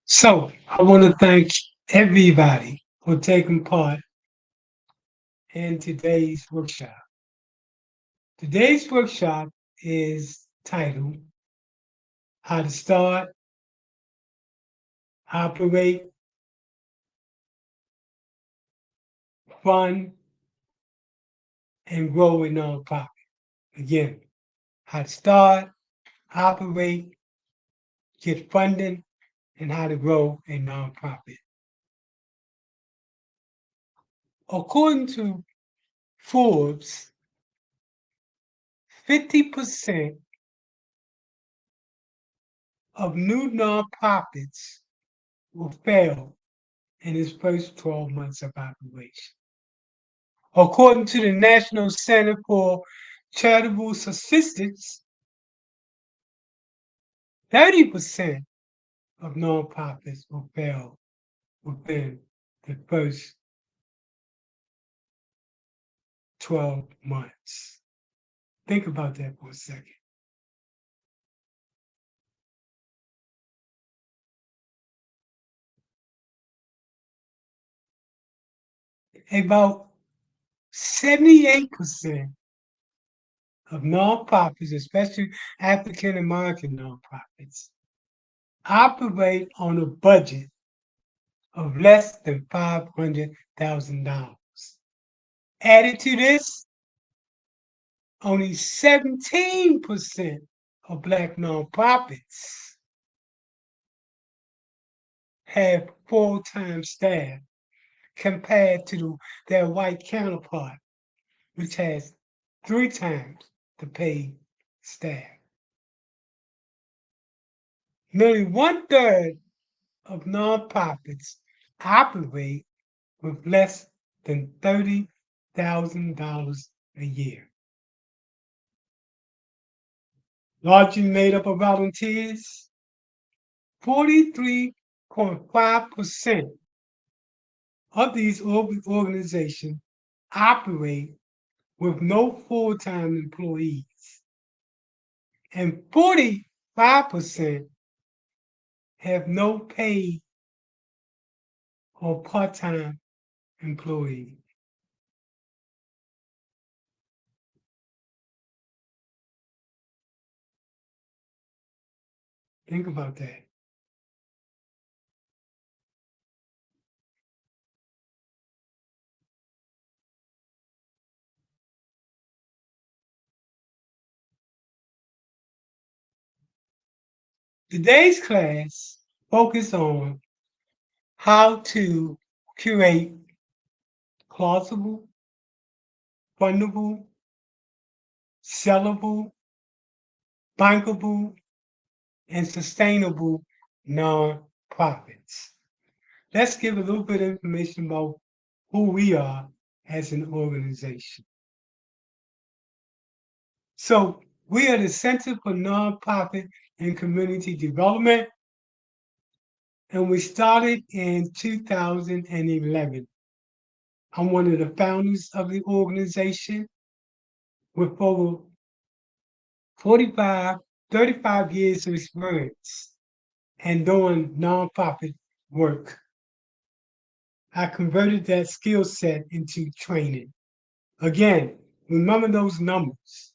So I want to thank everybody for taking part in today's workshop. Today's workshop is titled How to Start, Operate, Fund, and Grow a Nonprofit. Again, how to start, operate, get funding, and how to grow a nonprofit. According to Forbes, 50% of new nonprofits will fail in its first 12 months of operation. According to the National Center for Charitable Statistics, 30% of nonprofits will fail within the first 12 months. Think about that for a second. About 78% of nonprofits, especially African American nonprofits, operate on a budget of less than $500,000. Added to this, only 17% of Black nonprofits have full-time staff compared to their white counterpart, which has 3 times the paid staff. Nearly 1/3 of nonprofits operate with less than $30,000 a year. Largely made up of volunteers, 43.5% of these organizations operate with no full-time employees, and 45% have no paid or part-time employees. Think about that. Today's class focuses on how to curate plausible, fundable, sellable, bankable, and sustainable nonprofits. Let's give a little bit of information about who we are as an organization. So we are the Center for Nonprofit and Community Development, and we started in 2011. I'm one of the founders of the organization with over 45, 35 years of experience and doing nonprofit work. I converted that skill set into training. Again, remember those numbers.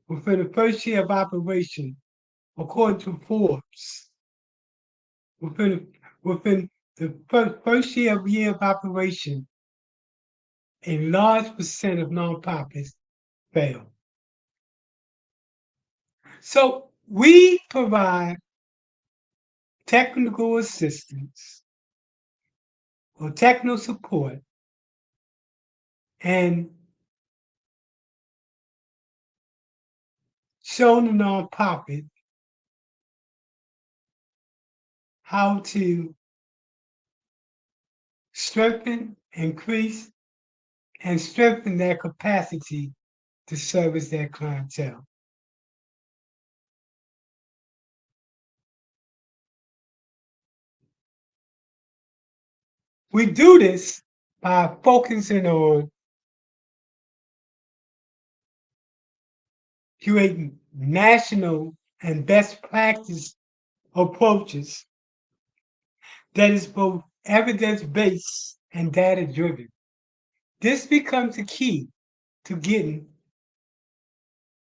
Within the first year of operation, according to Forbes, within the first year of operation, a large percent of nonprofits fail. So we provide technical assistance or technical support and show the nonprofit how to strengthen, increase, and strengthen their capacity to service their clientele. We do this by focusing on creating national and best practice approaches that is both evidence-based and data-driven. This becomes the key to getting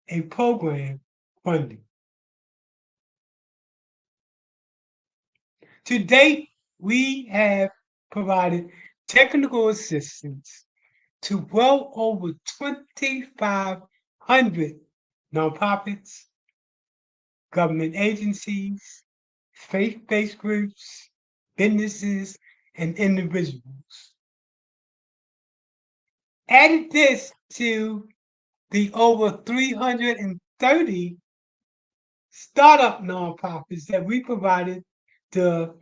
a program funding. To date, we have provided technical assistance to well over 2,500 nonprofits, government agencies, faith-based groups, businesses, and individuals. Added this to the over 330 startup nonprofits that we provided the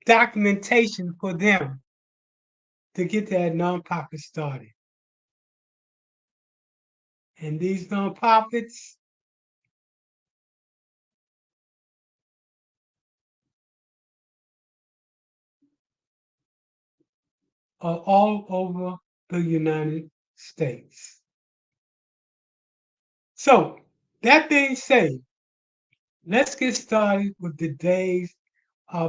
documentation for them to get that nonprofit started. And these nonprofits are all over the United States. So, that being said, let's get started with today's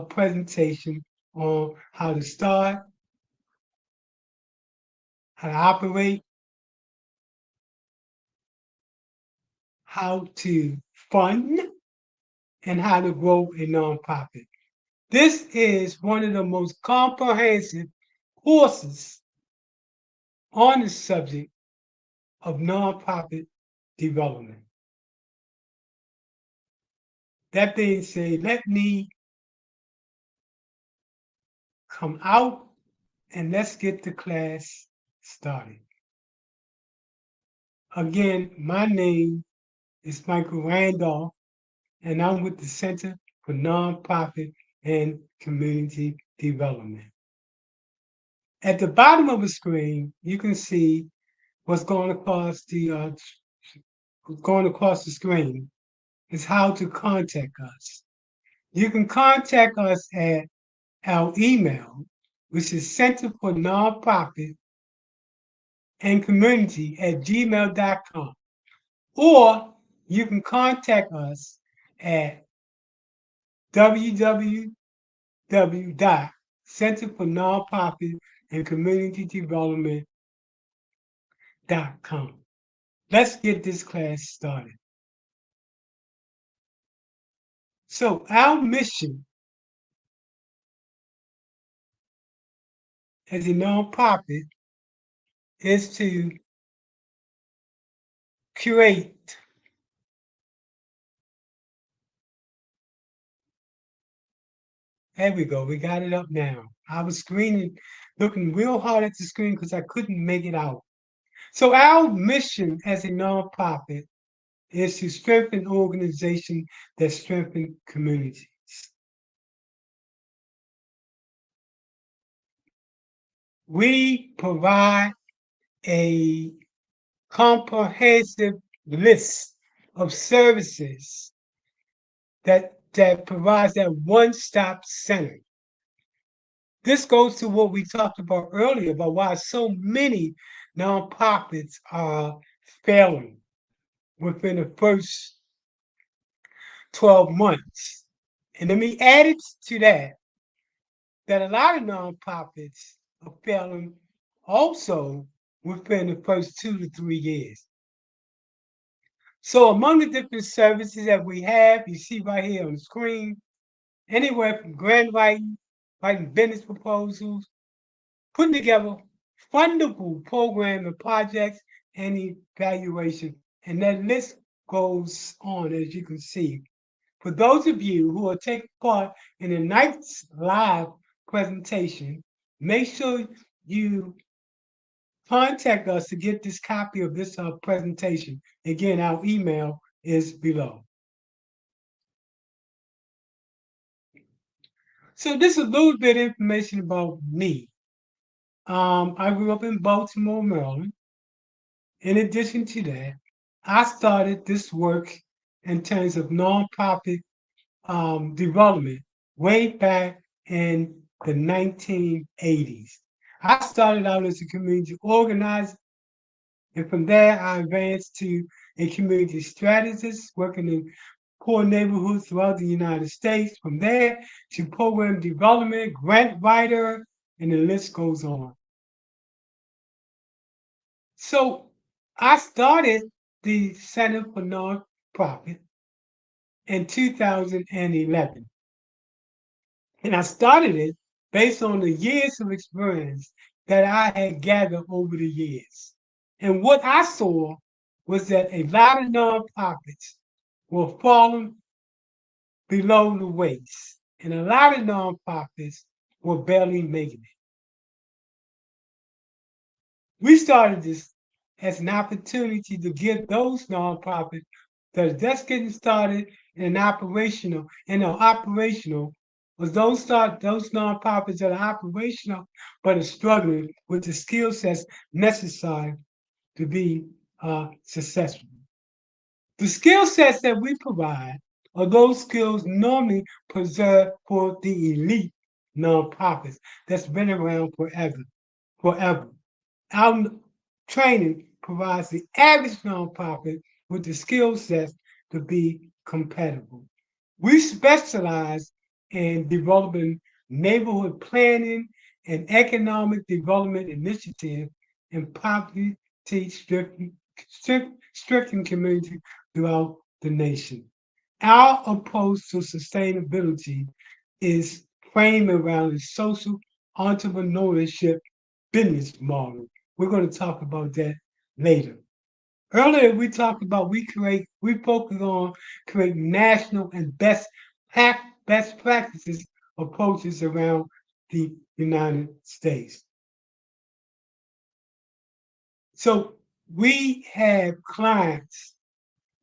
presentation on how to start, how to operate, how to fund, and how to grow a nonprofit. This is one of the most comprehensive courses on the subject of nonprofit development. That being said, let me come out and let's get the class started. Again, my name is Michael Randolph, and I'm with the Center for Nonprofit and Community Development. At the bottom of the screen, you can see what's going across the screen is how to contact us. You can contact us at our email, which is Center for Nonprofit and Community at gmail.com. Or you can contact us at www.centerfornonprofitandcommunitydevelopment.com. Let's get this class started. So our mission as a nonprofit is to create there we go. We got it up now. I was looking real hard at the screen because I couldn't make it out. So our mission as a nonprofit is to strengthen organizations that strengthen communities. We provide a comprehensive list of services that provides that one-stop center. This goes to what we talked about earlier about why so many nonprofits are failing within the first 12 months. And let me add it to that a lot of nonprofits are failing also within the first 2 to 3 years. So among the different services that we have, you see right here on the screen, anywhere from grant writing, writing business proposals, putting together fundable program and projects, and evaluation. And that list goes on, as you can see. For those of you who are taking part in tonight's live presentation, make sure you contact us to get this copy of this presentation. Again, our email is below. So this is a little bit of information about me. I grew up in Baltimore, Maryland. In addition to that, I started this work in terms of nonprofit development way back in the 1980s. I started out as a community organizer, and from there I advanced to a community strategist working in poor neighborhoods throughout the United States. From there to program development, grant writer, and the list goes on. So I started the Center for Nonprofit in 2011. And I started it based on the years of experience that I had gathered over the years. And what I saw was that a lot of nonprofits were falling below the waist, and a lot of nonprofits were barely making it. We started this as an opportunity to give those nonprofits that are just getting started and operational was those nonprofits that are operational but are struggling with the skill sets necessary to be successful. The skill sets that we provide are those skills normally preserved for the elite nonprofits that's been around forever. Our training provides the average nonprofit with the skill sets to be compatible. We specialize in developing neighborhood planning and economic development initiatives in poverty-stricken communities throughout the nation. Our approach to sustainability is framed around a social entrepreneurship business model. We're going to talk about that later. Earlier, we talked about we focus on creating national and best practices approaches around the United States. So we have clients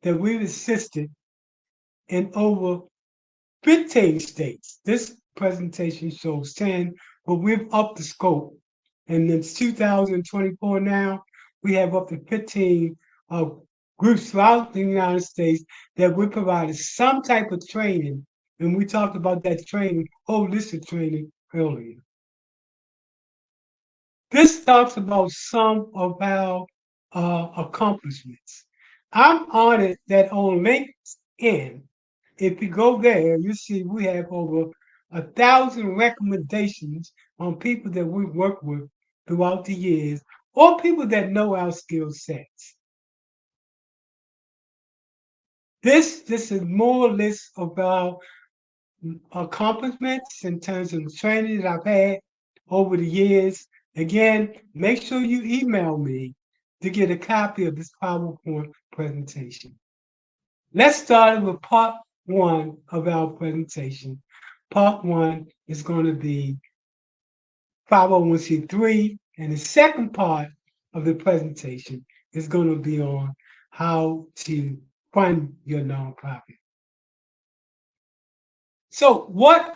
that we've assisted in over 15 states. This presentation shows 10, but we've upped the scope. And it's 2024 now, we have up to 15 groups throughout the United States that we provided some type of training. And we talked about that training, holistic training earlier. This talks about some of our accomplishments. I'm honored that on LinkedIn, if you go there, you see we have over 1,000 recommendations on people that we work with throughout the years, or people that know our skill sets. This is more or less about accomplishments in terms of the training that I've had over the years. Again, make sure you email me to get a copy of this PowerPoint presentation. Let's start with part one of our presentation. Part one is going to be 501c3, and the second part of the presentation is going to be on how to fund your nonprofit. So what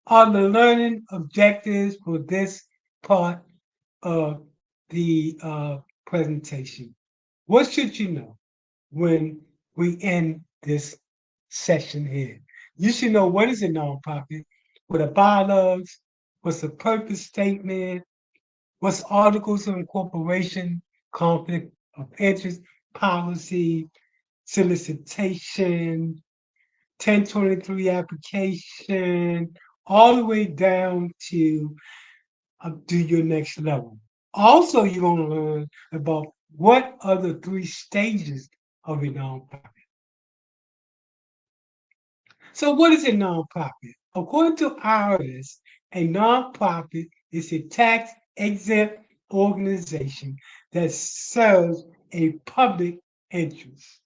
are the learning objectives for this part of the presentation? What should you know when we end this session here? You should know what is a nonprofit, what are bylaws, what's the purpose statement, what's articles of incorporation, conflict of interest, policy, solicitation, 1023 application, all the way down to do your next level. Also, you're going to learn about what are the 3 stages of a nonprofit. So what is a nonprofit? According to IRS, a nonprofit is a tax-exempt organization that serves a public interest.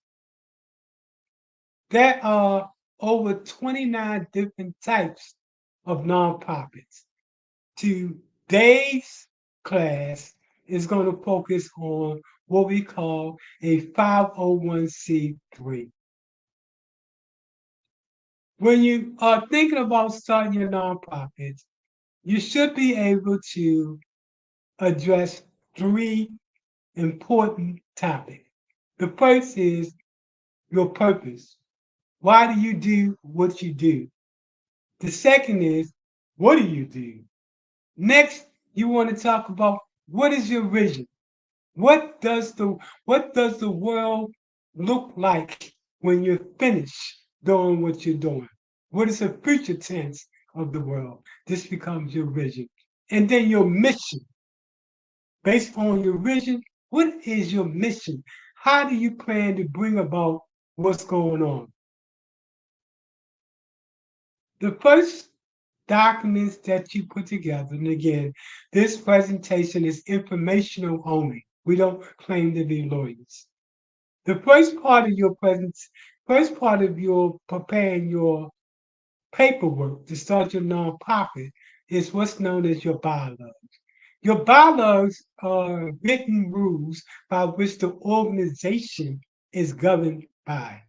There are over 29 different types of nonprofits. Today's class is going to focus on what we call a 501c3. When you are thinking about starting your nonprofit, you should be able to address 3 important topics. The first is your purpose. Why do you do what you do? The second is, what do you do? Next, you want to talk about what is your vision? What does the world look like when you're finished doing what you're doing? What is the future tense of the world? This becomes your vision. And then your mission. Based on your vision, what is your mission? How do you plan to bring about what's going on? The first documents that you put together, and again, this presentation is informational only. We don't claim to be lawyers. The first part of your preparing your paperwork to start your nonprofit is what's known as your bylaws. Your bylaws are written rules by which the organization is governed by.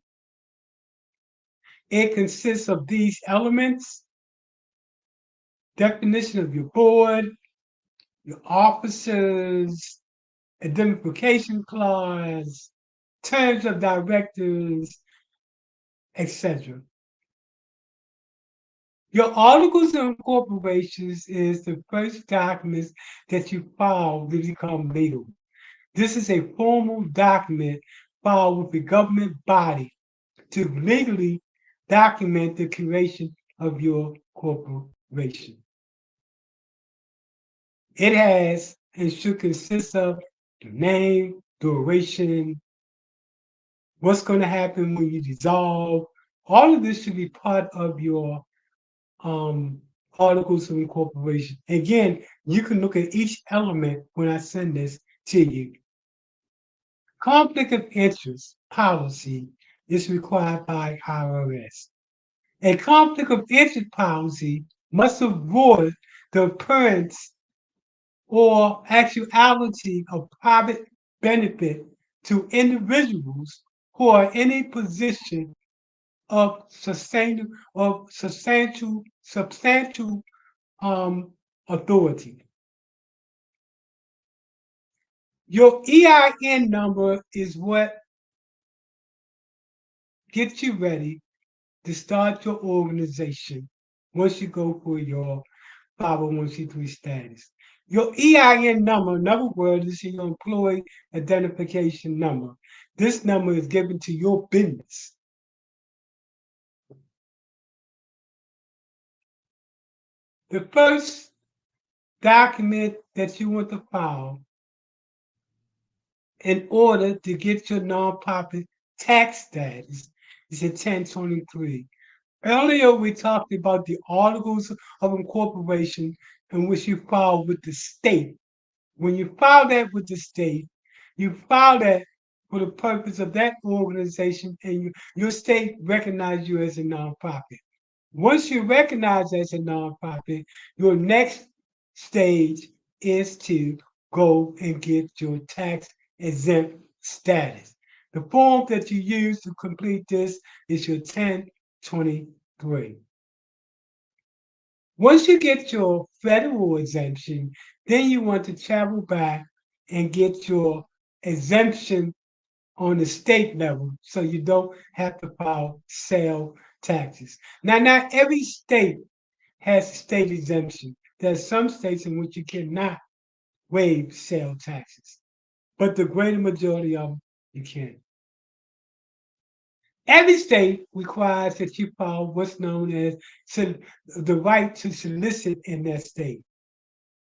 It consists of these elements: definition of your board, your officers, identification clause, terms of directors, etc. Your articles of incorporations is the first documents that you file to become legal. This is a formal document filed with the government body to legally document the creation of your corporation. It has and should consist of the name, duration, what's going to happen when you dissolve. All of this should be part of your um, articles of incorporation. Again, you can look at each element when I send this to you. Conflict of interest policy is required by IRS. A conflict of interest policy must avoid the appearance or actuality of private benefit to individuals who are in a position of substantial authority. Your EIN number is what gets you ready to start your organization once you go for your 501c3 status. Your EIN number, in other words, is your employee identification number. This number is given to your business. The first document that you want to file in order to get your nonprofit tax status is a 1023. Earlier, we talked about the articles of incorporation in which you file with the state. When you file that with the state, you file that for the purpose of that organization, and your state recognizes you as a nonprofit. Once you're recognized as a nonprofit, your next stage is to go and get your tax exempt status. The form that you use to complete this is your 1023. Once you get your federal exemption, then you want to travel back and get your exemption on the state level so you don't have to file sale taxes. Now, not every state has a state exemption. There's some states in which you cannot waive sale taxes, but the greater majority of them you can. Every state requires that you file what's known as the right to solicit in that state.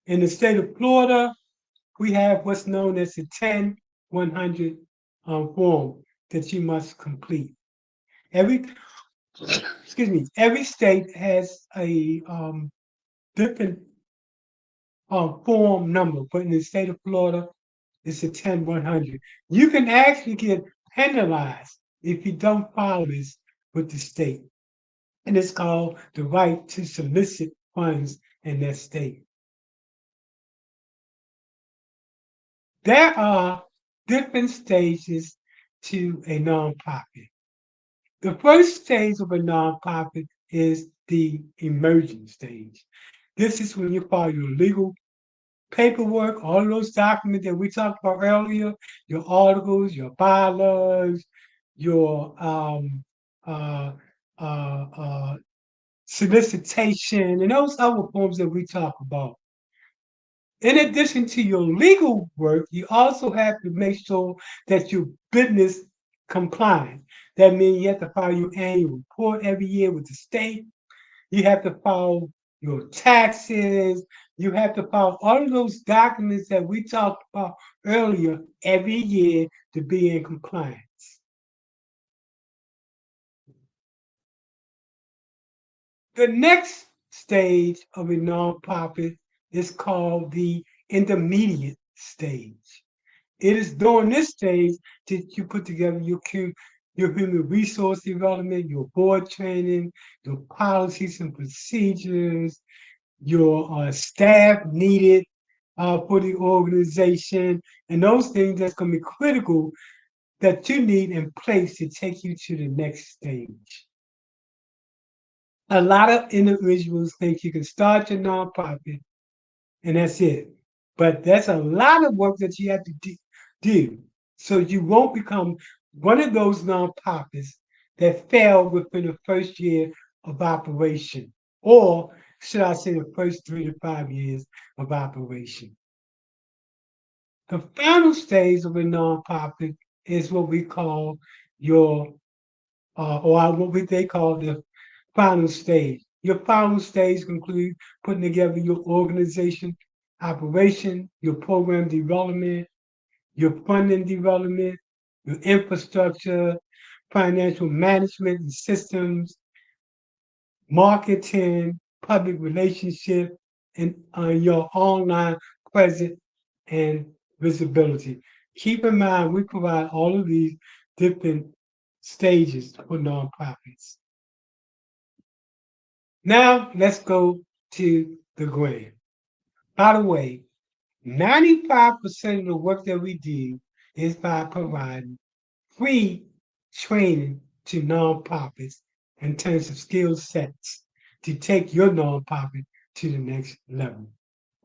In the state of Florida, we have what's known as the 10-100 form that you must complete. Every state has a different form number, but in the state of Florida, it's a 10-100. You can actually get penalized if you don't file this with the state. And it's called the right to solicit funds in that state. There are different stages to a nonprofit. The first stage of a nonprofit is the emerging stage. This is when you file your legal paperwork, all those documents that we talked about earlier, your articles, your bylaws, your uh, solicitation, and those other forms that we talk about. In addition to your legal work, you also have to make sure that your business compliant. That means you have to file your annual report every year with the state. You have to file your taxes. You have to file all of those documents that we talked about earlier every year to be in compliance. The next stage of a nonprofit is called the intermediate stage. It is during this stage that you put together your human resource development, your board training, your policies and procedures, your staff needed for the organization, and those things that's going to be critical that you need in place to take you to the next stage. A lot of individuals think you can start your nonprofit and that's it. But that's a lot of work that you have to do. So you won't become one of those nonprofits that fail within the first year of operation, or should I say the first 3 to 5 years of operation. The final stage of a nonprofit is what we call your, or what they call the final stage. Your final stage include putting together your organization operation, your program development, your funding development, your infrastructure, financial management and systems, marketing, public relationship, and your online presence and visibility. Keep in mind, we provide all of these different stages for nonprofits. Now let's go to the grant. By the way, 95% of the work that we do is by providing free training to nonprofits in terms of skill sets to take your nonprofit to the next level.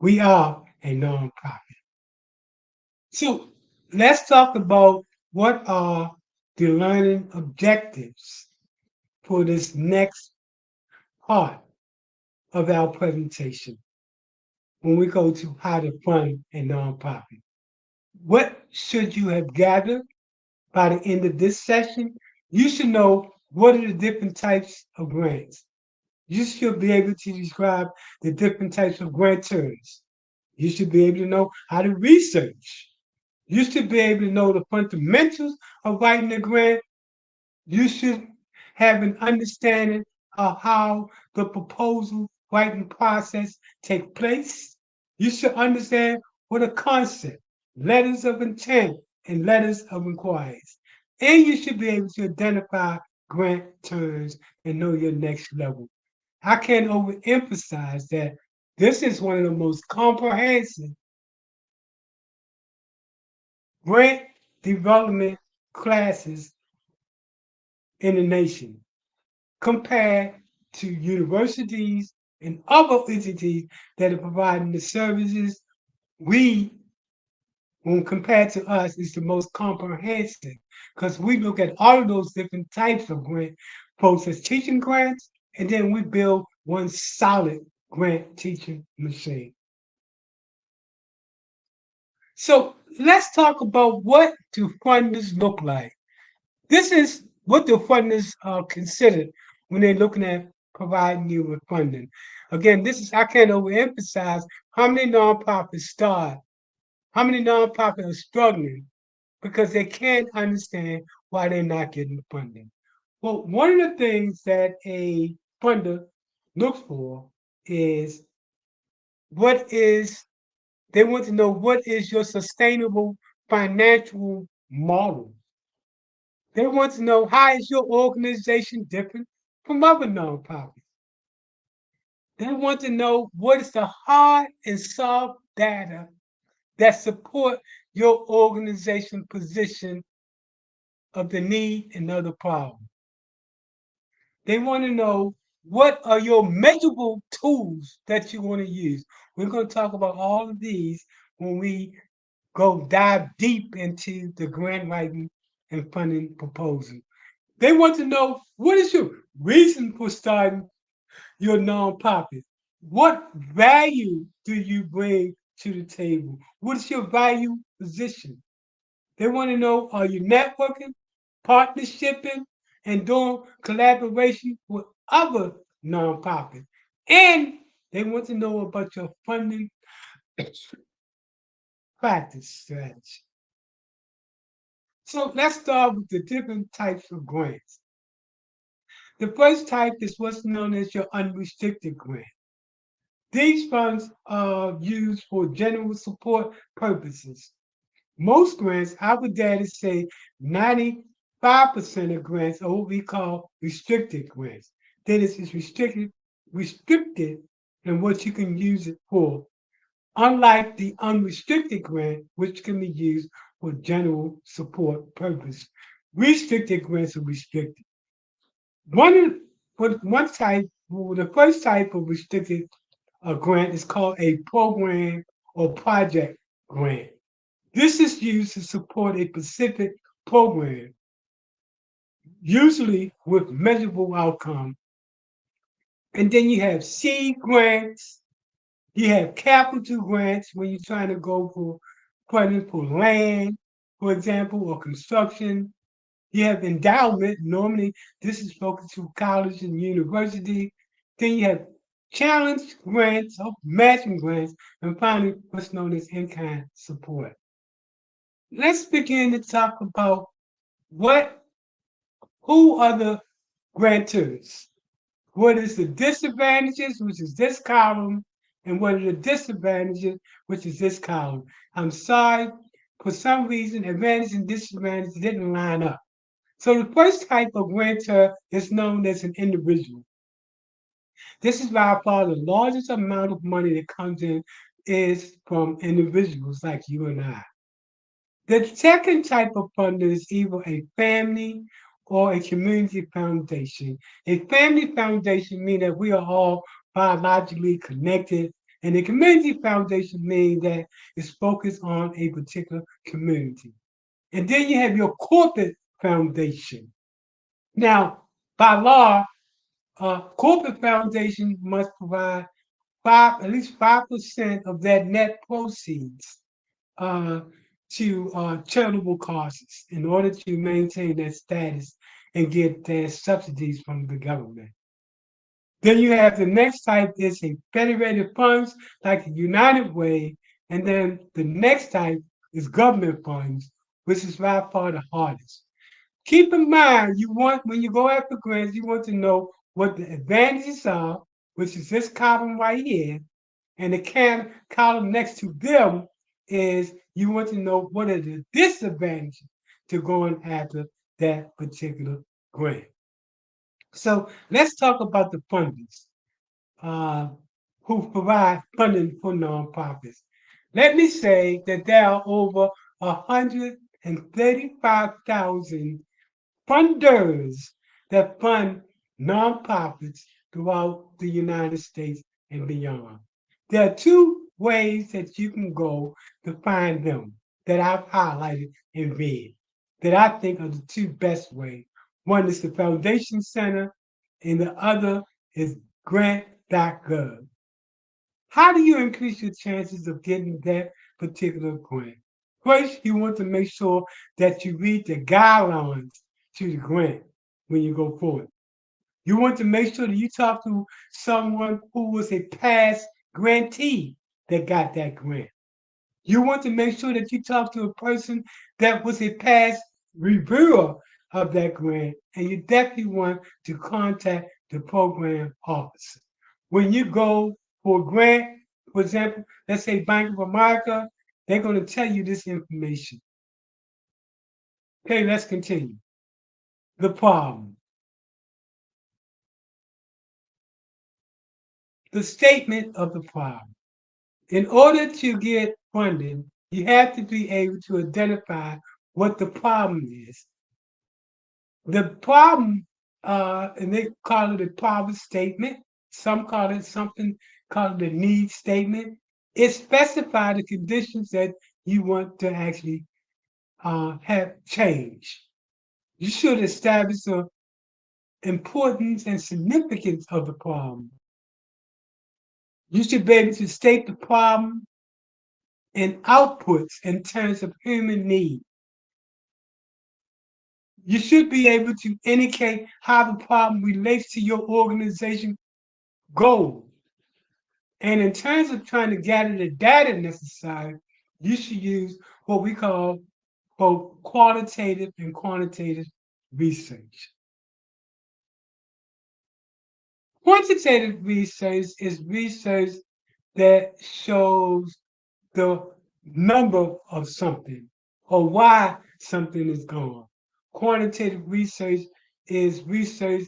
We are a nonprofit. So let's talk about what are the learning objectives for this next part of our presentation when we go to how to fund a nonprofit. What should you have gathered by the end of this session? You should know what are the different types of grants. You should be able to describe the different types of grantors. You should be able to know how to research. You should be able to know the fundamentals of writing a grant. You should have an understanding of how the proposal writing process takes place. You should understand what a concept, letters of intent, and letters of inquiries. And you should be able to identify grant terms and know your next level. I can't overemphasize that this is one of the most comprehensive grant development classes in the nation compared to universities and other entities that are providing the services. We, when compared to us, is the most comprehensive because we look at all of those different types of grant, both as teaching grants, and then we build one solid grant teaching machine. So let's talk about what do funders look like. This is what the funders are considered when they're looking at providing you with funding. Again, I can't overemphasize how many nonprofits start, how many nonprofits are struggling because they can't understand why they're not getting funding. Well, one of the things that a funder looks for is what is, they want to know what is your sustainable financial model. They want to know how is your organization different from other nonprofits. They want to know what is the hard and soft data that support your organization position of the need and other problems. They want to know what are your measurable tools that you want to use. We're going to talk about all of these when we go dive deep into the grant writing and funding proposal. They want to know what is your reason for starting your nonprofit? What value do you bring to the table? What is your value position? They want to know, are you networking, partnershiping, and doing collaboration with other nonprofits. And they want to know about your funding practice strategy. So let's start with the different types of grants. The first type is what's known as your unrestricted grant. These funds are used for general support purposes. Most grants, I would dare to say 95% of grants are what we call restricted grants. That is, it's restricted in what you can use it for, unlike the unrestricted grant, which can be used for general support purpose. Restricted grants are restricted. One type, well, the first type of restricted grant is called a program or project grant. This is used to support a specific program, usually with measurable outcome. And then you have seed grants, you have capital grants when you're trying to go for funding for land, for example, or construction. You have endowment. Normally, this is focused to college and university. Then you have challenge grants, or matching grants, and finally, what's known as in-kind support. Let's begin to talk about what, who are the grantors? What is the disadvantages, which is this column, and what are the disadvantages, which is this column? I'm sorry, for some reason, advantage and disadvantage didn't line up. So the first type of grantor is known as an individual. This is by far the largest amount of money that comes in is from individuals like you and I. The second type of funder is either a family or a community foundation. A family foundation means that we are all biologically connected, and a community foundation means that it's focused on a particular community. And then you have your corporate foundation. Now, by law, corporate foundation must provide at least 5% of that net proceeds uh, to charitable causes in order to maintain their status and get their subsidies from the government. Then you have the next type is a federated funds like the United Way, and then the next type is government funds, which is by far the hardest. Keep in mind, you want when you go after grants, you want to know what the advantages are, which is this column right here, and the column next to them is you want to know what are the disadvantages to going after that particular grant. So let's talk about the funders uh, who provide funding for nonprofits. Let me say that there are over 135,000 funders that fund nonprofits throughout the United States and beyond. There are two ways that you can go to find them that I've highlighted in red that I think are the two best ways. One is the Foundation Center, and the other is grant.gov. How do you increase your chances of getting that particular grant? First, you want to make sure that you read the guidelines to the grant when you go forward. You want to make sure that you talk to someone who was a past grantee that got that grant. You want to make sure that you talk to a person that was a past reviewer of that grant, and you definitely want to contact the program officer. When you go for a grant, for example, let's say Bank of America, they're going to tell you this information. Okay, let's continue. The problem. The statement of the problem. In order to get funding, you have to be able to identify what the problem is. The problem, and they call it a problem statement. Some call it something called a need statement. It specifies the conditions that you want to actually have change. You should establish the importance and significance of the problem. You should be able to state the problem and outputs in terms of human need. You should be able to indicate how the problem relates to your organization goal. And in terms of trying to gather the data necessary, you should use what we call both qualitative and quantitative research. Quantitative research is research that shows the number of something or why something is gone. Quantitative research is research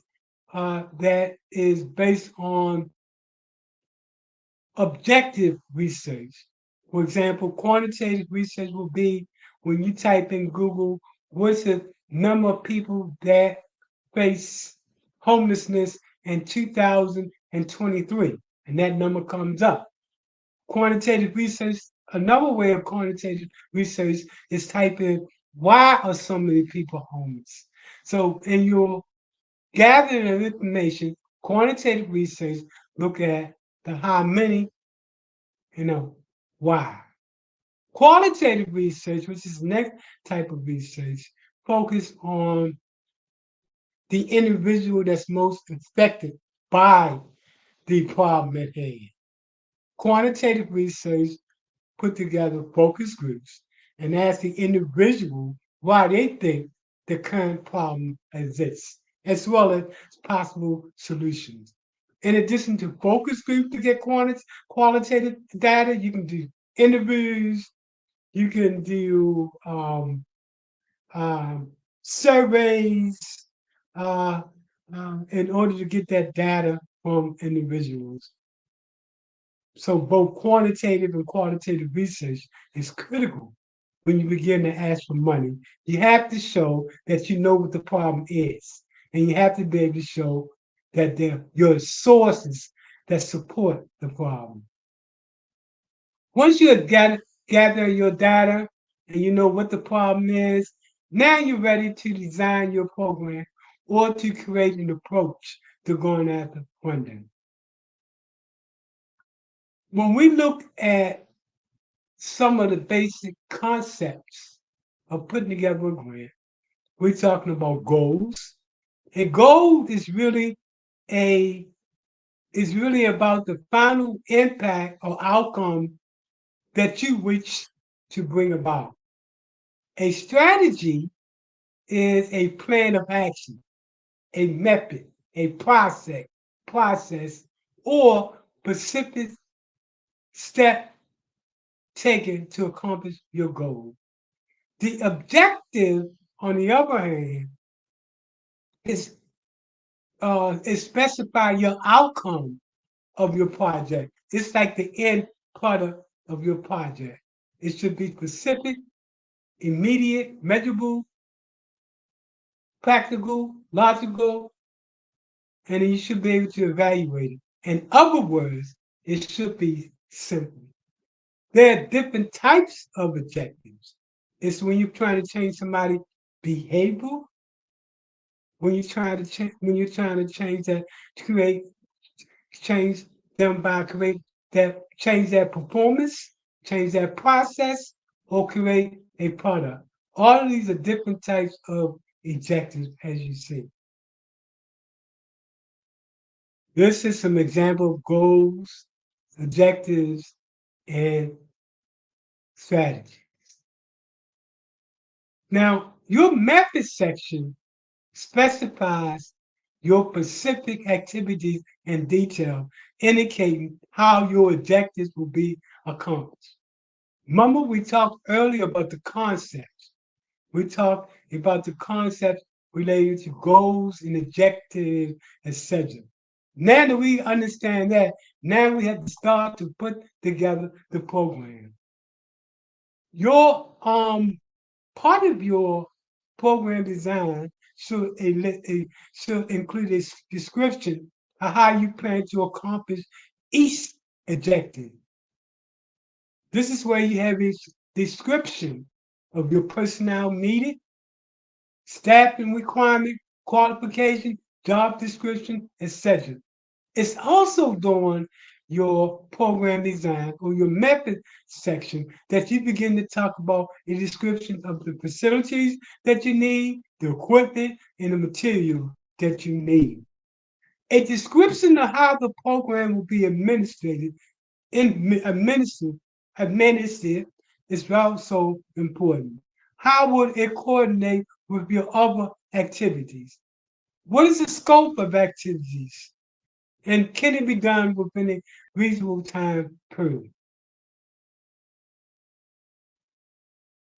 that is based on objective research. For example, quantitative research will be when you type in Google, what's the number of people that face homelessness in 2023? And that number comes up. Quantitative research, another way of quantitative research is typing, why are so many people homeless? So in your gathering of information, quantitative research look at the how many, why. Qualitative research, which is the next type of research, focus on the individual that's most affected by the problem at hand. Quantitative research put together focus groups and ask the individual why they think the current problem exists, as well as possible solutions. In addition to focus groups to get qualitative data, you can do interviews, you can do surveys uh, in order to get that data from individuals. So both quantitative and qualitative research is critical when you begin to ask for money. You have to show that you know what the problem is, and you have to be able to show that there your sources that support the problem. Once you have gather your data and you know what the problem is, now you're ready to design your program or to create an approach to going after funding. When we look at some of the basic concepts of putting together a grant, we're talking about goals. A goal a is really about the final impact or outcome that you wish to bring about. A strategy is a plan of action, a method, a process, or specific step taken to accomplish your goal. The objective, on the other hand, is specify your outcome of your project. It's like the end product of your project. It should be specific, immediate, measurable, practical, logical, and you should be able to evaluate it. In other words, it should be simple. There are different types of objectives. It's when you're trying to change somebody's behavior, when you're trying to change that, to create change them by create that change their performance, change their process, or create a product. All of these are different types of objectives, as you see. This is some example of goals, objectives, and strategy. Now, your method section specifies your specific activities in detail, indicating how your objectives will be accomplished. Remember, we talked earlier about the concepts. We talked about the concepts related to goals and objectives, etc. Now that we understand that, now we have to start to put together the program. Your part of your program design should include a description of how you plan to accomplish each objective. This is where you have a description of your personnel needed, staffing requirement, qualification, job description, etc. It's also doing your program design or your method section that you begin to talk about a description of the facilities that you need, the equipment, and the material that you need. A description of how the program will be administered is also important. How would it coordinate with your other activities? What is the scope of activities? And can it be done within a reasonable time period?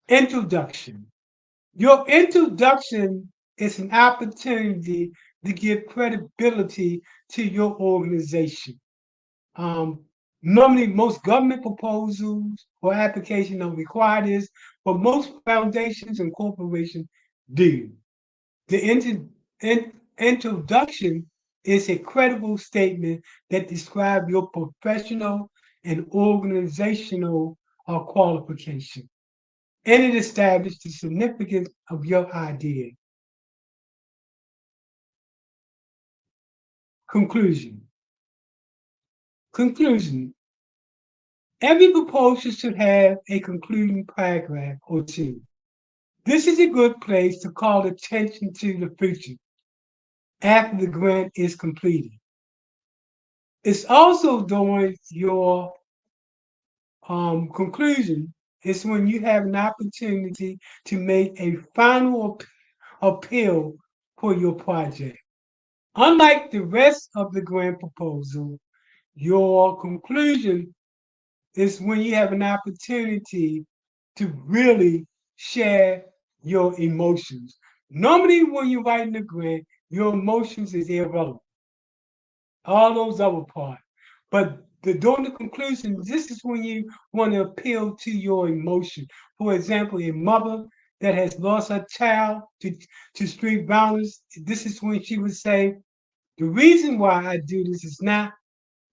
Introduction. Your introduction is an opportunity to give credibility to your organization. Um, Normally, most government proposals or applications don't require this, but most foundations and corporations do. The introduction is a credible statement that describes your professional and organizational qualification, and it establishes the significance of your idea. Conclusion. Conclusion. Every proposal should have a concluding paragraph or two. This is a good place to call attention to the future after the grant is completed. It's also during your conclusion is when you have an opportunity to make a final appeal for your project. Unlike the rest of the grant proposal, your conclusion is when you have an opportunity to really share your emotions. Normally, when you're writing a grant, your emotions is irrelevant. All those other parts. But during the conclusion, this is when you want to appeal to your emotion. For example, a mother that has lost her child to street violence, this is when she would say, the reason why I do this is not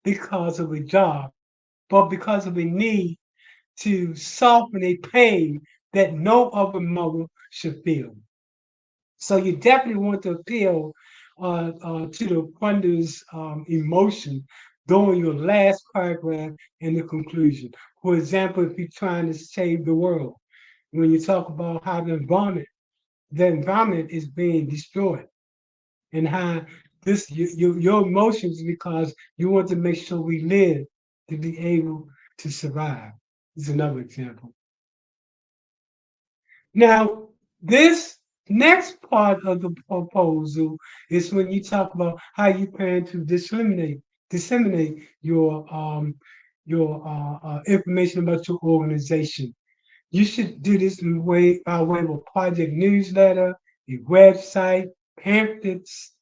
because of a job, but because of a need to soften a pain that no other mother should feel. So you definitely want to appeal to the funder's emotion during your last paragraph and the conclusion. For example, if you're trying to save the world, when you talk about how the environment is being destroyed, and how your emotions because you want to make sure we live to be able to survive. Is another example. Now, this next part of the proposal is when you talk about how you plan to disseminate your information about your organization. You should do this by way of a project newsletter, a website, pamphlets,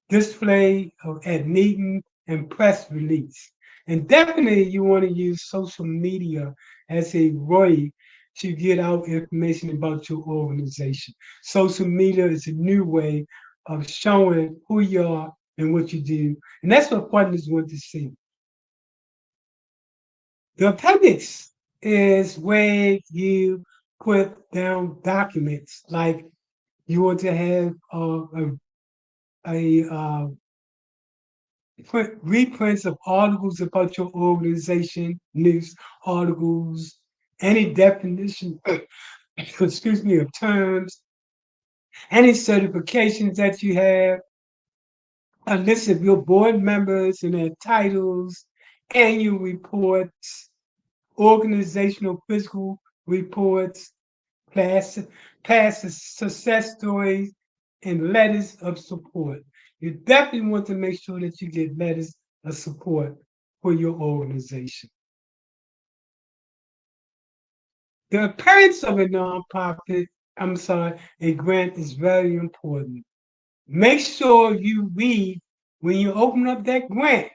display at meeting, and press release. And definitely you want to use social media as a way to get out information about your organization. Social media is a new way of showing who you are and what you do. And that's what partners want to see. The appendix is where you put down documents like you want to have a reprints of articles about your organization, news articles, any definition, excuse me, of terms, any certifications that you have, a list of your board members and their titles, annual reports, organizational physical reports, past, past success stories, and letters of support. You definitely want to make sure that you get letters of support for your organization. The appearance of a nonprofit, a grant is very important. Make sure you read when you open up that grant,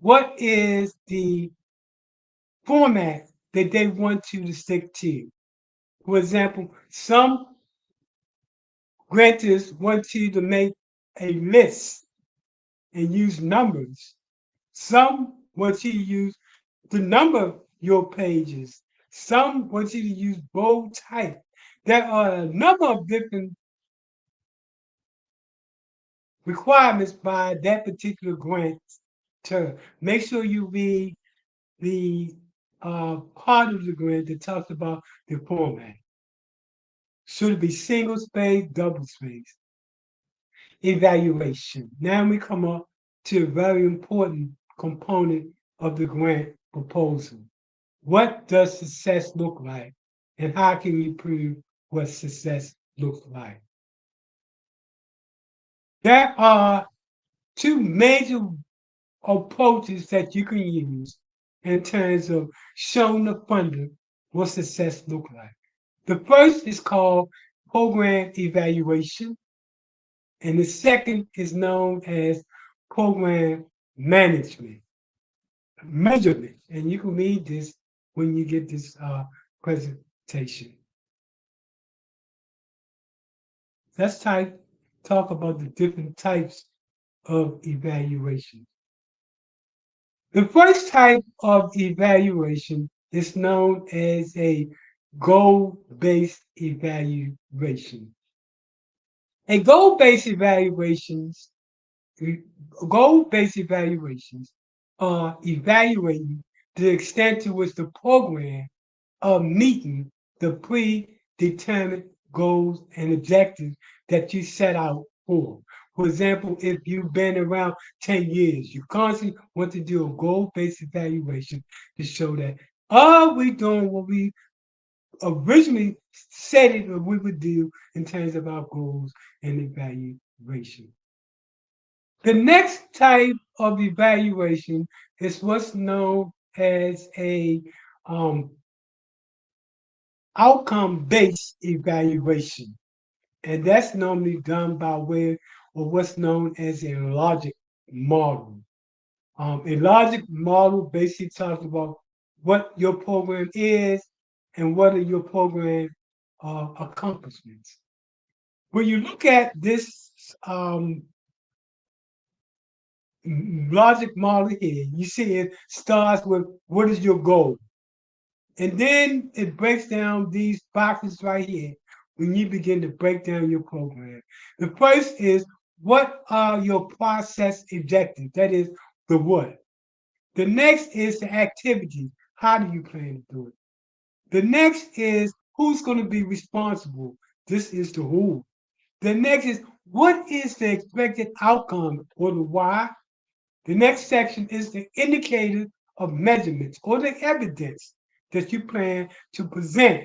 what is the format that they want you to stick to. For example, some grantors want you to make a list and use numbers. Some want you to use the number of your pages. Some want you to use bold type. There are a number of different requirements by that particular grant term. Make sure you read the part of the grant that talks about the format. Should it be single space, double space? Evaluation. Now we come up to a very important component of the grant proposal. What does success look like? And how can you prove what success looks like? There are two major approaches that you can use in terms of showing the funder what success look like. The first is called program evaluation, and the second is known as program management, measurement. And you can read this when you get this presentation. Let's talk about the different types of evaluation. The first type of evaluation is known as a goal-based evaluation. A goal-based evaluations are evaluating the extent to which the program are meeting the predetermined goals and objectives that you set out for. For example, if you've been around 10 years, you constantly want to do a goal-based evaluation to show that are we doing what we originally said it or we would do in terms of our goals and evaluation. The next type of evaluation is what's known as a outcome-based evaluation. And that's normally done by way of what's known as a logic model. A logic model basically talks about what your program is and what are your program accomplishments. When you look at this logic model here, you see it starts with what is your goal? And then it breaks down these boxes right here when you begin to break down your program. The first is what are your process objectives? That is the what. The next is the activity. How do you plan to do it? The next is who's going to be responsible. This is the who. The next is what is the expected outcome or the why. The next section is the indicator of measurements or the evidence that you plan to present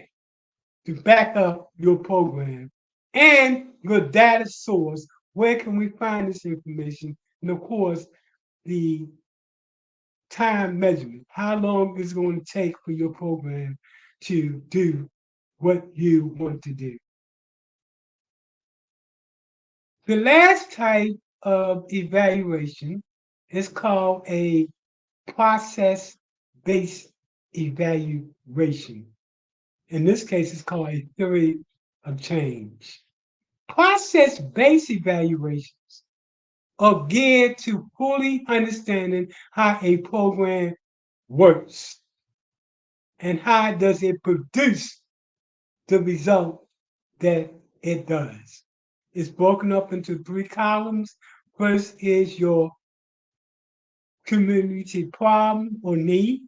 to back up your program and your data source. Where can we find this information? And of course, the time measurement. How long is it going to take for your program to do what you want to do? The last type of evaluation is called a process-based evaluation. In this case, it's called a theory of change. Process-based evaluations are geared to fully understanding how a program works and how does it produce the result that it does. It's broken up into 3 columns. First is your community problem or need,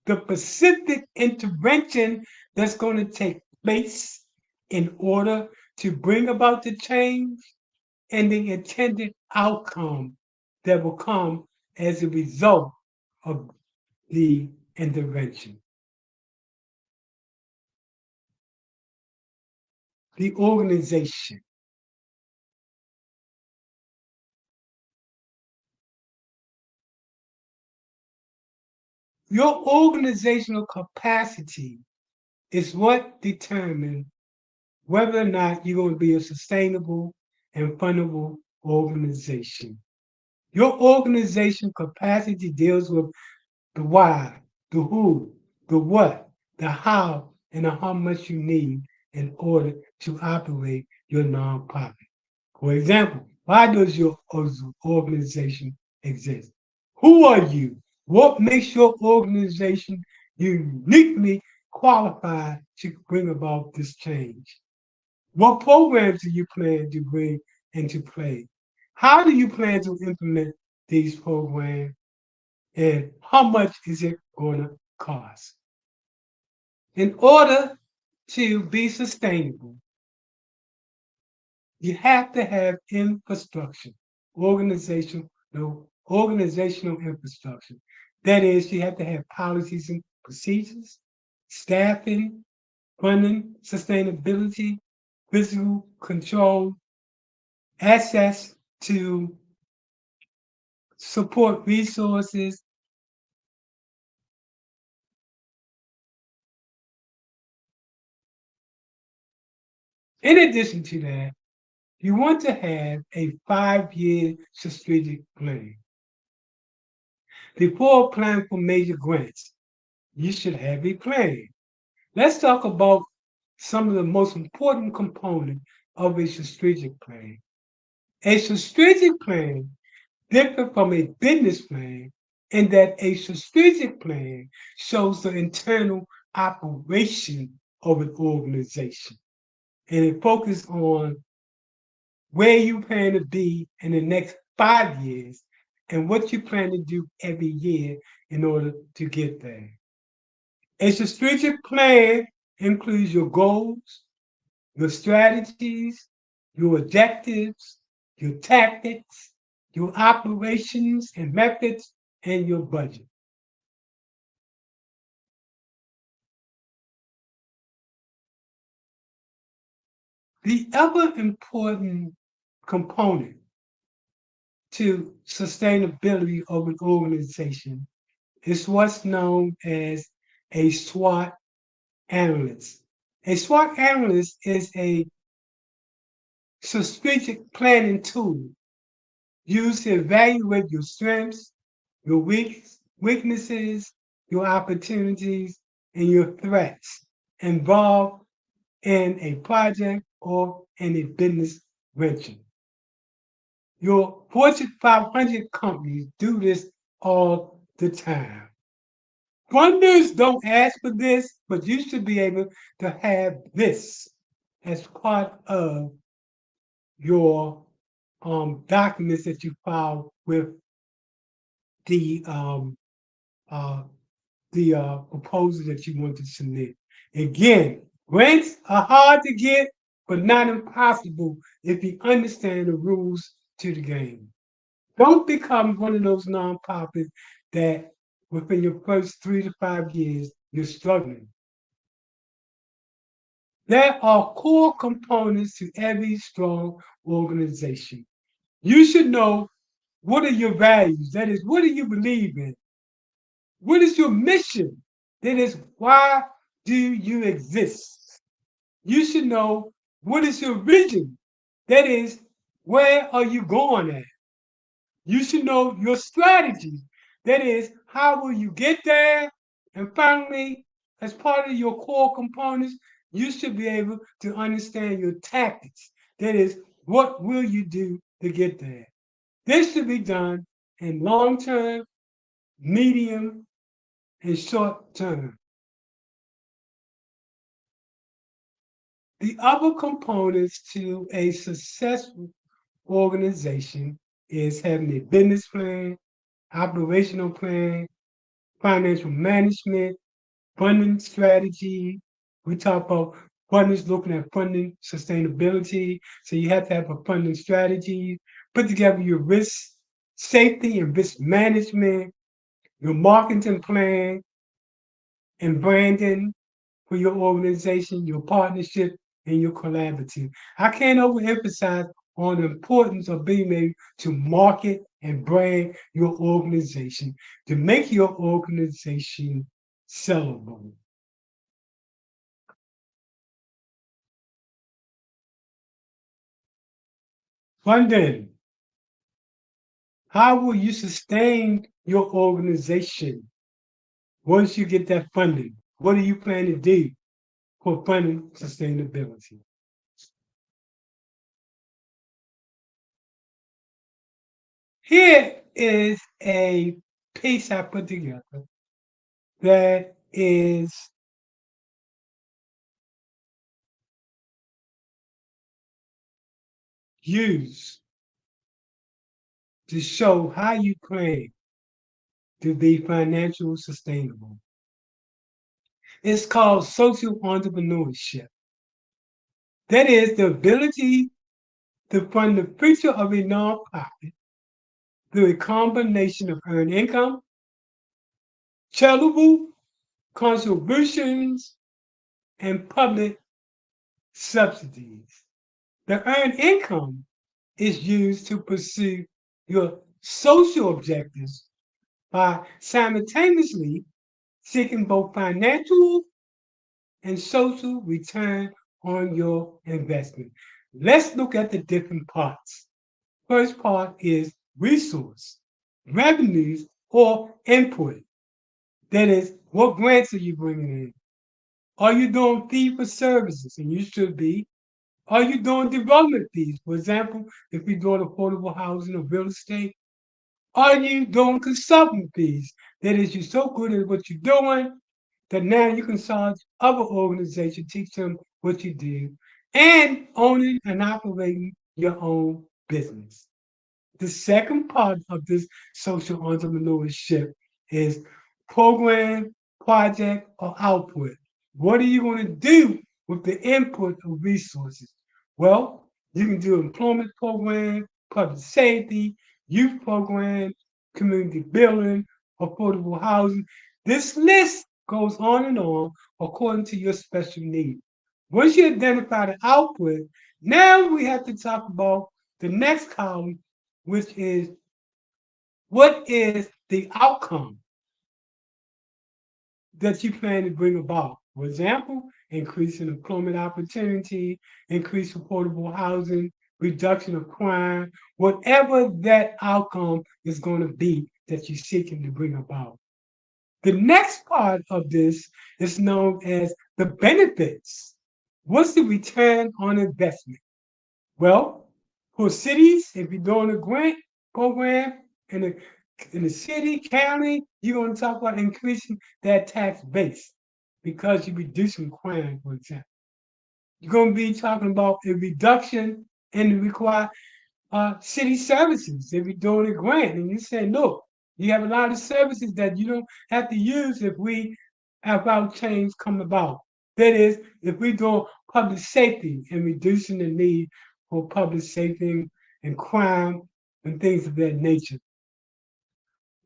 the specific intervention that's going to take place in order to bring about the change, and the intended outcome that will come as a result of the intervention. The organization. Your organizational capacity is what determines whether or not you're going to be a sustainable and fundable organization. Your organization capacity deals with the why, the who, the what, the how, and the how much you need in order to operate your nonprofit. For example, why does your organization exist? Who are you? What makes your organization uniquely qualified to bring about this change? What programs do you plan to bring into play? How do you plan to implement these programs and how much is it going to cost? In order to be sustainable, you have to have infrastructure, organizational infrastructure. That is, you have to have policies and procedures, staffing, funding, sustainability, physical control, access to support resources. In addition to that, you want to have a 5-year strategic plan. Before applying for major grants, you should have a plan. Let's talk about some of the most important components of a strategic plan. A strategic plan differs from a business plan in that a strategic plan shows the internal operation of an organization and it focuses on where you plan to be in the next 5 years and what you plan to do every year in order to get there. A strategic plan includes your goals, your strategies, your objectives, your tactics, your operations and methods, and your budget. The other important component to sustainability of an organization is what's known as a SWOT analyst. A SWOT analyst is a strategic planning tool used to evaluate your strengths, your weaknesses, your opportunities, and your threats involved in a project or in a business venture. Your Fortune 500 companies do this all the time. Funders don't ask for this, but you should be able to have this as part of your documents that you file with the uh, proposal that you want to submit. Again, grants are hard to get, but not impossible if you understand the rules to the game. Don't become one of those nonprofits that within your first 3 to 5 years, you're struggling. There are core components to every strong organization. You should know what are your values? That is, what do you believe in? What is your mission? That is, why do you exist? You should know what is your vision? That is, where are you going at? You should know your strategy. That is, how will you get there? And finally, as part of your core components, you should be able to understand your tactics. That is, what will you do to get there? This should be done in long term, medium, and short term. The other components to a successful organization is having a business plan, operational plan, financial management, funding strategy. We talk about funding, looking at funding sustainability. So you have to have a funding strategy, put together your risk, safety and risk management, your marketing plan and branding for your organization, your partnership, and your collaborative. I can't overemphasize on the importance of being able to market and brand your organization to make your organization sellable. Funding. How will you sustain your organization once you get that funding? What do you plan to do for funding sustainability? Here is a piece I put together that is used to show how you plan to be financially sustainable. It's called social entrepreneurship. That is the ability to fund the future of a nonprofit through a combination of earned income, charitable contributions, and public subsidies. The earned income is used to pursue your social objectives by simultaneously seeking both financial and social return on your investment. Let's look at the different parts. First part is resource, revenues, or input. That is, what grants are you bringing in? Are you doing fee for services? And you should be. Are you doing development fees? For example, if you're doing affordable housing or real estate, are you doing consultant fees? That is, you're so good at what you're doing that now you can charge other organizations, teach them what you do, and owning and operating your own business. The second part of this social entrepreneurship is program, project, or output. What are you going to do with the input of resources? Well, you can do employment program, public safety, youth program, community building, affordable housing. This list goes on and on according to your special need. Once you identify the output, now we have to talk about the next column, which is what is the outcome that you plan to bring about? For example, increasing employment opportunity, increase affordable housing, reduction of crime, whatever that outcome is going to be that you're seeking to bring about. The next part of this is known as the benefits. What's the return on investment? Well, for cities, if you're doing a grant program in the city, county, you're going to talk about increasing that tax base because you're reducing crime, for example. You're going to be talking about a reduction in the required city services if you're doing a grant. And you say, look, you have a lot of services that you don't have to use if we have our change come about. That is, if we do public safety and reducing the need for public safety and crime and things of that nature.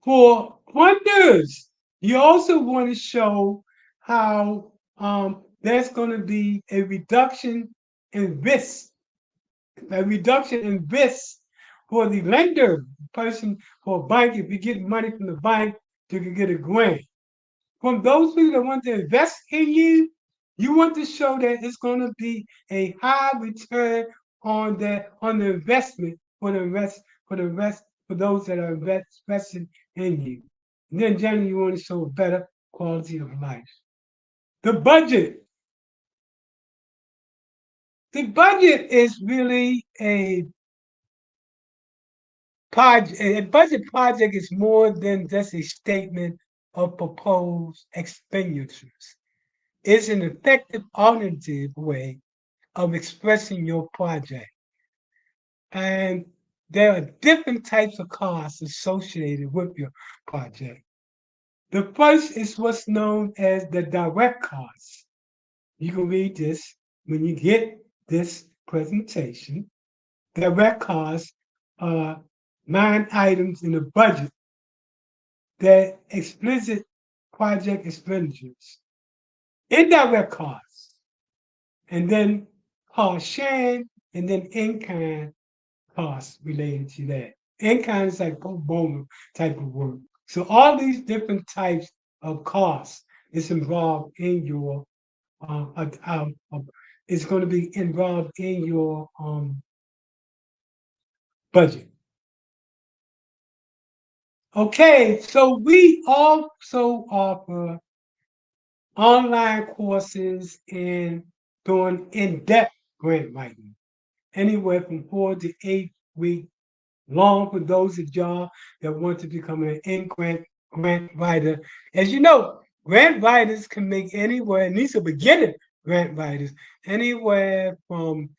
For funders, you also want to show how there's going to be a reduction in risk, for the lender, person for a bank. If you get money from the bank, you can get a grant. From those people that want to invest in you, you want to show that it's going to be a high return on the investment for those that are investing in you. And then generally you want to show a better quality of life. The budget. The budget is really a project. A budget project is more than just a statement of proposed expenditures. It's an effective alternative way of expressing your project. And there are different types of costs associated with your project. The first is what's known as the direct costs. You can read this when you get this presentation. Direct costs are 9 items in the budget that explicit project expenditures. Indirect costs, and then cost sharing, and then in-kind costs related to that. In-kind is like pro bono type of work. So all these different types of costs is involved in your it's going to be involved in your budget. Okay, so we also offer online courses in doing in-depth grant writing, anywhere from 4 to 8 weeks long for those of y'all that want to become an grant writer. As you know, grant writers can make anywhere, and these are beginning grant writers, anywhere from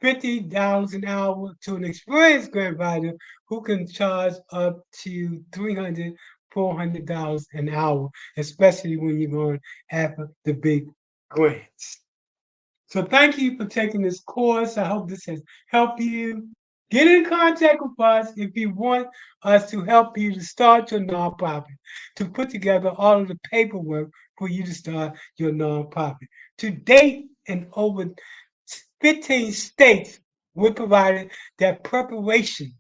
$50 an hour to an experienced grant writer who can charge up to $300, $400 an hour, especially when you're going after the big grants. So thank you for taking this course. I hope this has helped you. Get in contact with us if you want us to help you to start your nonprofit, to put together all of the paperwork for you to start your nonprofit. To date, in over 15 states, we provided that preparation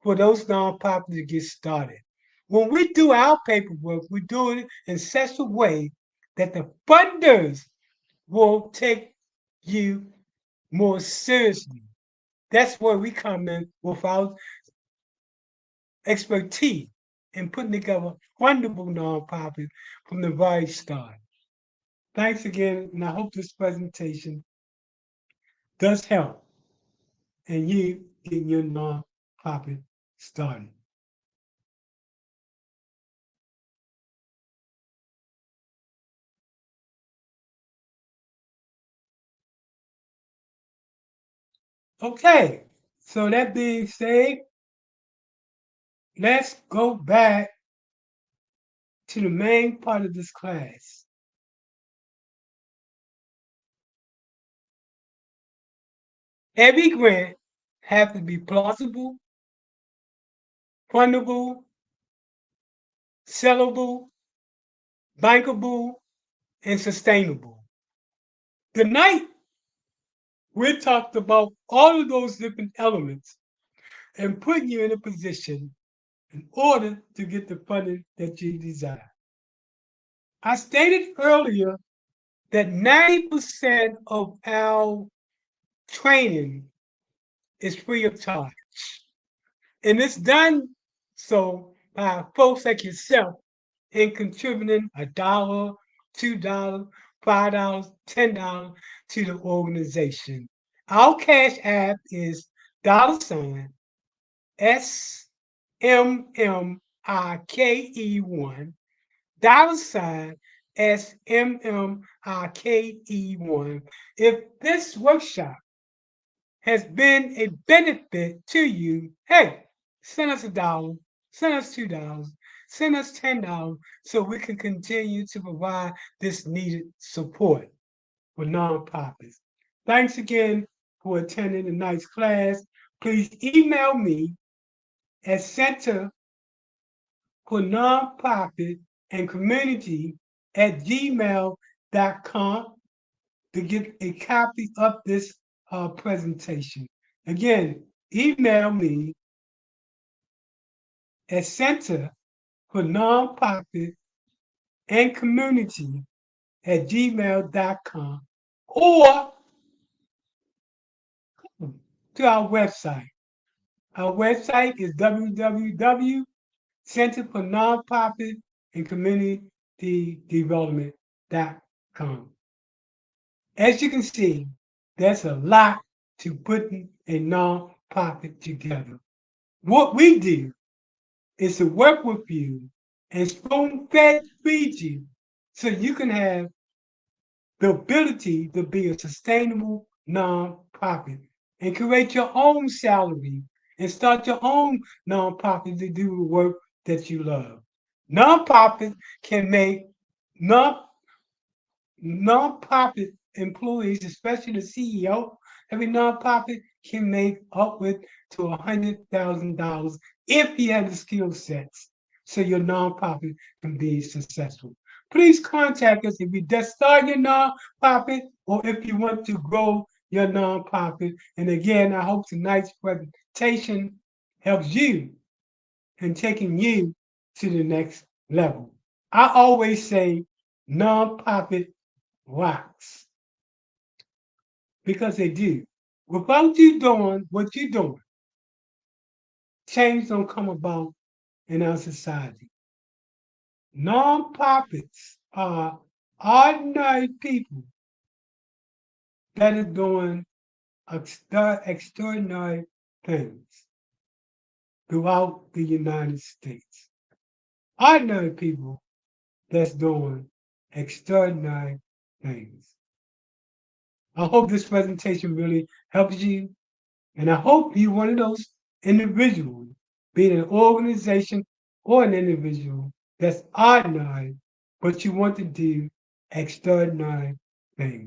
for those nonprofits to get started. When we do our paperwork, we do it in such a way that the funders will take you more seriously. That's where we come in with our expertise in putting together wonderful nonprofits from the very start. Thanks again, and I hope this presentation does help in you getting your nonprofit started. Okay, so that being said, let's go back to the main part of this class. Every grant has to be plausible, fundable, sellable, bankable, and sustainable. Tonight, we talked about all of those different elements and putting you in a position in order to get the funding that you desire. I stated earlier that 90% of our training is free of charge. And it's done so by folks like yourself in contributing $1, $2, $5, $10 to the organization. Our cash app is $SMMIKE1, $SMMIKE1. If this workshop has been a benefit to you, hey, send us $1, send us $2, send us $10 so we can continue to provide this needed support for nonprofits. Thanks again for attending tonight's class. Please email me at Center for Nonprofit and Community at gmail.com to get a copy of this presentation. Again, email me at Center for Nonprofit and Community at gmail.com or to our website. Our website is www.centerfornonprofitandcommunitydevelopment.com. As you can see, there's a lot to putting a nonprofit together. What we do is to work with you and spoon-fed feed you so you can have the ability to be a sustainable nonprofit and create your own salary and start your own nonprofit to do the work that you love. Nonprofits can make nonprofit employees, especially the CEO, every nonprofit can make upward to $100,000 if he has the skill sets so your nonprofit can be successful. Please contact us if you just start your nonprofit or if you want to grow your nonprofit. And again, I hope tonight's presentation helps you in taking you to the next level. I always say nonprofit rocks because they do. Without you doing what you're doing, change don't come about in our society. Nonprofits are ordinary people that are doing extraordinary things throughout the United States. Ordinary people that's doing extraordinary things. I hope this presentation really helps you, and I hope you're one of those individuals, be it an organization or an individual, that's ordinary, but you want to do extraordinary things.